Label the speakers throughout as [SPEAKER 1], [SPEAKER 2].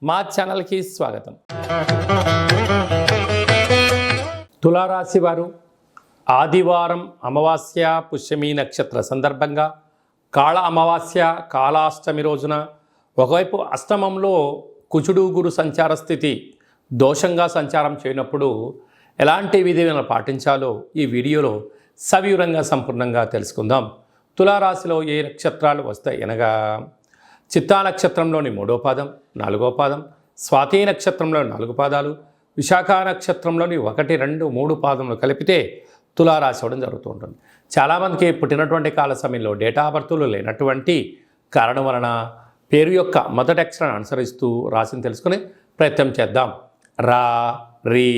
[SPEAKER 1] మా ఛానల్కి స్వాగతం. తులారాశి వారు ఆదివారం అమావాస్య పుష్యమి నక్షత్ర సందర్భంగా కాళ అమావాస్య కాళాష్టమి రోజున ఒకవైపు అష్టమంలో కుజుడు గురు సంచార స్థితి దోషంగా సంచారం చేయనప్పుడు ఎలాంటి విధులను పాటించాలో ఈ వీడియోలో సవివరంగా సంపూర్ణంగా తెలుసుకుందాం. తులారాశిలో ఏ నక్షత్రాలు వస్తాయి అనగా చిత్తా నక్షత్రంలోని 3వ పాదం 4వ పాదం, స్వాతి నక్షత్రంలోని 4 పాదాలు, విశాఖ నక్షత్రంలోని 1, 2, 3 పాదములు కలిపితే తులారాశి అవ్వడం జరుగుతూ ఉంటుంది. చాలామందికి పుట్టినటువంటి కాల సమయంలో డేటా ఆఫ్ బర్త్లు లేనటువంటి కారణం వలన పేరు యొక్క మొదటి అక్షరాన్ని అనుసరిస్తూ రాశిని తెలుసుకునే ప్రయత్నం చేద్దాం. రా, రి,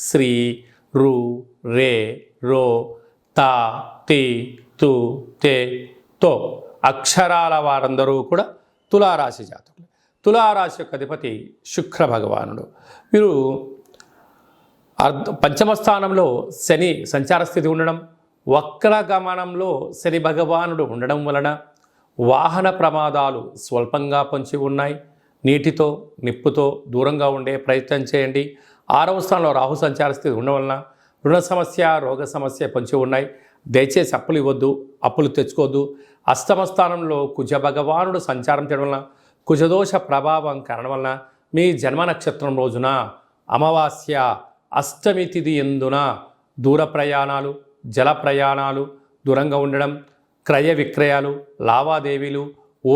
[SPEAKER 1] శ్రీ, రు, రే, రో, తా, తి, తు, తే, తో అక్షరాల వారందరూ కూడా తులారాశి జాతకులు. తులారాశి యొక్క అధిపతి శుక్ర భగవానుడు. వీరు పంచమ స్థానంలో శని సంచార స్థితి ఉండడం, వక్రగమనంలో శని భగవానుడు ఉండడం వలన వాహన ప్రమాదాలు స్వల్పంగా పొంచి ఉన్నాయి. నీటితో నిప్పుతో దూరంగా ఉండే ప్రయత్నం చేయండి. 6వ స్థానంలో రాహు సంచార స్థితి ఉండడం వలన రుణ సమస్య, రోగ సమస్య పొంచి ఉన్నాయి. దయచేసి అప్పులు ఇవ్వద్దు, అప్పులు తెచ్చుకోవద్దు. అష్టమ స్థానంలో కుజ భగవానుడు సంచారం చేయడం వలన కుజదోష ప్రభావం కారణం వలన మీ జన్మ నక్షత్రం రోజున అమావాస్య అష్టమి తిథి ఎందున దూర ప్రయాణాలు, జల ప్రయాణాలు, దూరంగా ఉండడం, క్రయ విక్రయాలు, లావాదేవీలు,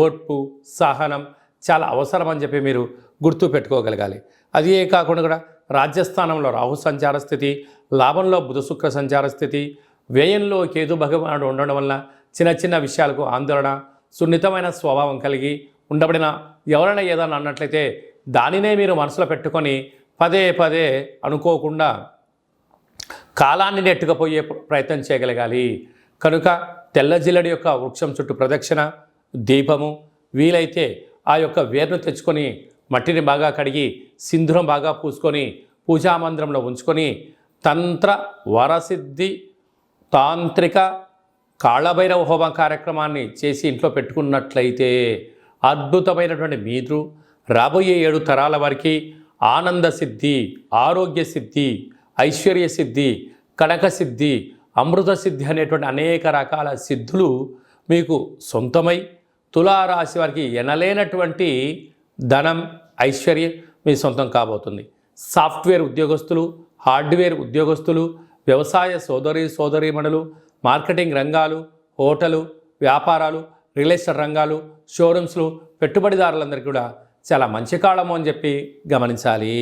[SPEAKER 1] ఓర్పు, సహనం చాలా అవసరం అని చెప్పి మీరు గుర్తు పెట్టుకోగలగాలి. అదే కాకుండా కూడా రాజ్యస్థానంలో రాహు సంచార స్థితి, లాభంలో బుధ శుక్ర సంచార స్థితి, వ్యయంలో కేతు భగవానుడు ఉండడం వల్ల చిన్న చిన్న విషయాలకు ఆందోళన, సున్నితమైన స్వభావం కలిగి ఉండబడిన ఎవరైనా ఏదైనా అన్నట్లయితే దానినే మీరు మనసులో పెట్టుకొని పదే పదే అనుకోకుండా కాలాన్ని నెట్టుకుపోయే ప్రయత్నం చేయగలగాలి. కనుక తెల్ల జిల్లడి యొక్క వృక్షం చుట్టూ ప్రదక్షిణ, దీపము, వీలైతే ఆ యొక్క వేరును తెచ్చుకొని మట్టిని బాగా కడిగి సింధూరం బాగా పూసుకొని పూజామందిరంలో ఉంచుకొని తంత్ర వరసిద్ధి తాంత్రిక కాళభైరవ హోమ కార్యక్రమాన్ని చేసి ఇంట్లో పెట్టుకున్నట్లయితే అద్భుతమైనటువంటి మీరు రాబోయే 7 తరాల వారికి ఆనంద సిద్ధి, ఆరోగ్య సిద్ధి, ఐశ్వర్య సిద్ధి, కనక సిద్ధి, అమృత సిద్ధి అనేటువంటి అనేక రకాల సిద్ధులు మీకు సొంతమై తులారాశి వారికి ఎనలేనటువంటి ధనం, ఐశ్వర్యం మీ సొంతం కాబోతుంది. సాఫ్ట్వేర్ ఉద్యోగస్తులు, హార్డ్వేర్ ఉద్యోగస్తులు, వ్యవసాయ సోదరీమణులు, మార్కెటింగ్ రంగాలు, హోటలు, వ్యాపారాలు, రియల్ ఎస్టేట్ రంగాలు, షోరూమ్స్లు, పెట్టుబడిదారులందరికీ కూడా చాలా మంచి కాలము అని చెప్పి గమనించాలి.